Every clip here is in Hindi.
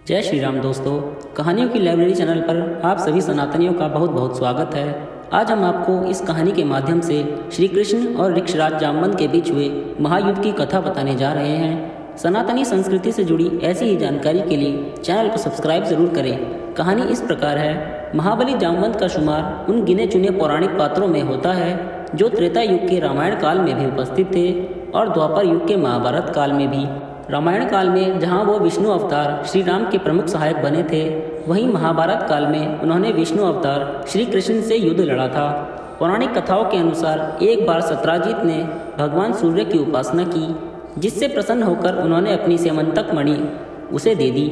जय श्री राम दोस्तों। कहानियों की लाइब्रेरी चैनल पर आप सभी सनातनियों का बहुत बहुत स्वागत है। आज हम आपको इस कहानी के माध्यम से श्री कृष्ण और ऋक्षराज जामवंत के बीच हुए महायुद्ध की कथा बताने जा रहे हैं। सनातनी संस्कृति से जुड़ी ऐसी ही जानकारी के लिए चैनल को सब्सक्राइब जरूर करें। कहानी इस प्रकार है। महाबली जामवंत का शुमार उन गिने चुने पौराणिक पात्रों में होता है जो त्रेता युग के रामायण काल में भी उपस्थित थे और द्वापर युग के महाभारत काल में भी। रामायण काल में जहां वो विष्णु अवतार श्री राम के प्रमुख सहायक बने थे, वहीं महाभारत काल में उन्होंने विष्णु अवतार श्री कृष्ण से युद्ध लड़ा था। पौराणिक कथाओं के अनुसार एक बार सत्राजित ने भगवान सूर्य की उपासना की, जिससे प्रसन्न होकर उन्होंने अपनी सेमंतक मणि उसे दे दी।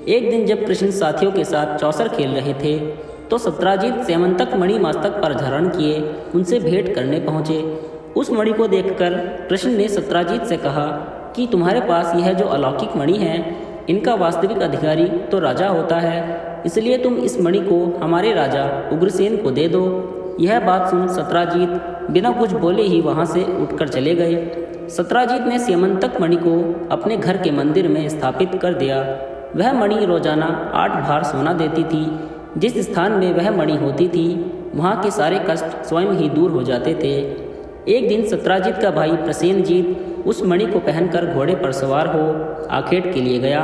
एक दिन जब कृष्ण साथियों के साथ चौसर खेल रहे थे तो सत्राजित सेमंतक मणि मस्तक पर धारण किए उनसे भेंट करने पहुंचे। उस मणि को देखकर कृष्ण ने सत्राजित से कहा कि तुम्हारे पास यह जो अलौकिक मणि है, इनका वास्तविक अधिकारी तो राजा होता है, इसलिए तुम इस मणि को हमारे राजा उग्रसेन को दे दो। यह बात सुन सत्राजित बिना कुछ बोले ही वहां से उठकर चले गए। सत्राजित ने सेमंतक मणि को अपने घर के मंदिर में स्थापित कर दिया। वह मणि रोजाना 8 भार सोना देती थी। जिस स्थान में वह मणि होती थी वहाँ के सारे कष्ट स्वयं ही दूर हो जाते थे। एक दिन सत्राजित का भाई प्रसेनजीत उस मणि को पहनकर घोड़े पर सवार हो आखेट के लिए गया।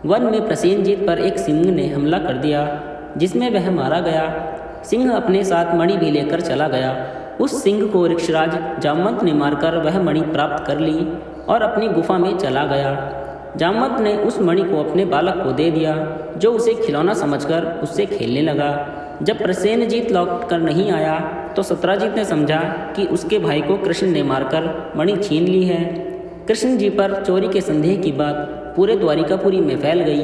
वन में प्रसेनजीत पर एक सिंह ने हमला कर दिया, जिसमें वह मारा गया। सिंह अपने साथ मणि भी लेकर चला गया। उस सिंह को ऋक्षराज जामवंत ने मारकर वह मणि प्राप्त कर ली और अपनी गुफा में चला गया। जामवंत ने उस मणि को अपने बालक को दे दिया, जो उसे खिलौना समझकर उससे खेलने लगा। जब प्रसेनजीत लौट कर नहीं आया तो सत्राजित ने समझा कि उसके भाई को कृष्ण ने मारकर मणि छीन ली है। कृष्ण जी पर चोरी के संदेह की बात पूरे द्वारिकापुरी में फैल गई।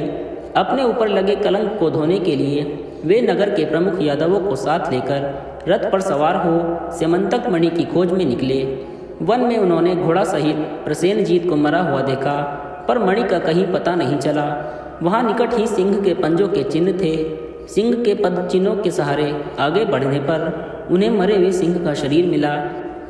अपने ऊपर लगे कलंक को धोने के लिए वे नगर के प्रमुख यादवों को साथ लेकर रथ पर सवार हो सेमंतक मणि की खोज में निकले। वन में उन्होंने घोड़ा सहित प्रसेनजीत को मरा हुआ देखा, पर मणि का कहीं पता नहीं चला। वहाँ निकट ही सिंह के पंजों के चिन्ह थे। सिंह के पद चिन्हों के सहारे आगे बढ़ने पर उन्हें मरे हुए सिंह का शरीर मिला।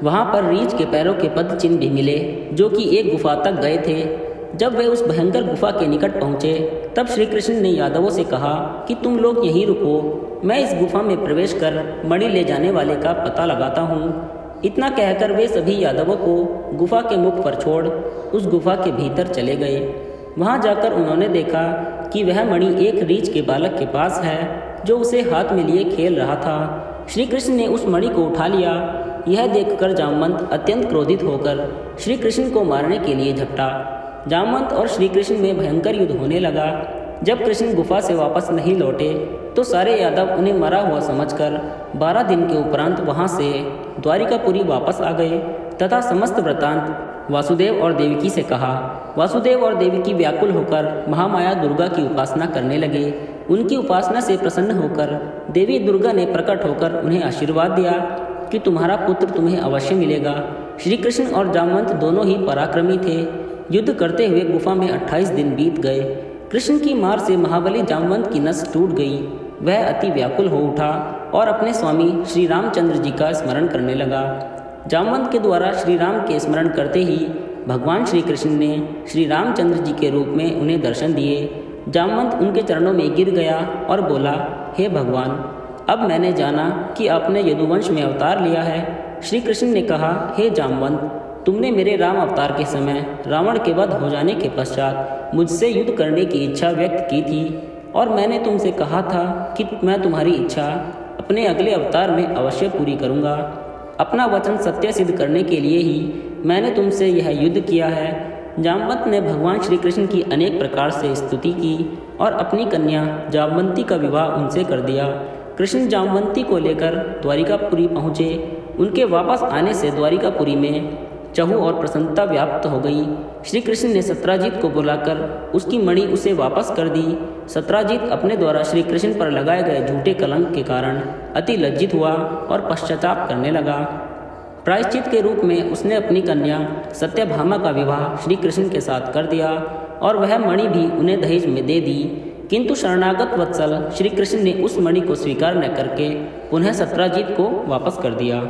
वहाँ पर रीछ के पैरों के पद चिन्ह भी मिले, जो कि एक गुफा तक गए थे। जब वे उस भयंकर गुफा के निकट पहुँचे तब श्री कृष्ण ने यादवों से कहा कि तुम लोग यहीं रुको, मैं इस गुफा में प्रवेश कर मणि ले जाने वाले का पता लगाता हूँ। इतना कहकर वे सभी यादवों को गुफा के मुख पर छोड़ उस गुफा के भीतर चले गए। वहाँ जाकर उन्होंने देखा कि वह मणि एक रीछ के बालक के पास है, जो उसे हाथ में लिए खेल रहा था। श्री कृष्ण ने उस मणि को उठा लिया। यह देखकर जामवंत अत्यंत क्रोधित होकर श्री कृष्ण को मारने के लिए झपटा। जामवंत और श्री कृष्ण में भयंकर युद्ध होने लगा। जब कृष्ण गुफा से वापस नहीं लौटे तो सारे यादव उन्हें मरा हुआ समझकर 12 दिन के उपरांत वहां से द्वारिकापुरी वापस आ गए तथा समस्त वृत्तांत वासुदेव और देवकी से कहा। वासुदेव और देवकी व्याकुल होकर महामाया दुर्गा की उपासना करने लगे। उनकी उपासना से प्रसन्न होकर देवी दुर्गा ने प्रकट होकर उन्हें आशीर्वाद दिया कि तुम्हारा पुत्र तुम्हें अवश्य मिलेगा। श्री कृष्ण और जामवंत दोनों ही पराक्रमी थे। युद्ध करते हुए गुफा में 28 दिन बीत गए। कृष्ण की मार से महाबली जामवंत की नस टूट गई। वह अति व्याकुल हो उठा और अपने स्वामी श्री रामचंद्र जी का स्मरण करने लगा। जामवंत के द्वारा श्री राम के स्मरण करते ही भगवान श्री कृष्ण ने श्री रामचंद्र जी के रूप में उन्हें दर्शन दिए। जामवंत उनके चरणों में गिर गया और बोला, हे भगवान, अब मैंने जाना कि आपने यदुवंश में अवतार लिया है। श्री कृष्ण ने कहा, हे जामवंत, तुमने मेरे राम अवतार के समय रावण के वध हो जाने के पश्चात मुझसे युद्ध करने की इच्छा व्यक्त की थी और मैंने तुमसे कहा था कि मैं तुम्हारी इच्छा अपने अगले अवतार में अवश्य पूरी करूँगा। अपना वचन सत्य सिद्ध करने के लिए ही मैंने तुमसे यह युद्ध किया है। जामवंत ने भगवान श्री कृष्ण की अनेक प्रकार से स्तुति की और अपनी कन्या जामवंती का विवाह उनसे कर दिया। कृष्ण जामवंती को लेकर द्वारिकापुरी पहुँचे। उनके वापस आने से द्वारिकापुरी में चहु और प्रसन्नता व्याप्त हो गई। श्री कृष्ण ने सत्राजित को बुलाकर उसकी मणि उसे वापस कर दी। सत्राजित अपने द्वारा श्री कृष्ण पर लगाए गए झूठे कलंक के कारण अति लज्जित हुआ और पश्चाताप करने लगा। प्रायश्चित के रूप में उसने अपनी कन्या सत्यभामा का विवाह श्री कृष्ण के साथ कर दिया और वह मणि भी उन्हें दहेज में दे दी। किंतु शरणागत वत्सल श्री कृष्ण ने उस मणि को स्वीकार न करके पुनः सत्राजित को वापस कर दिया।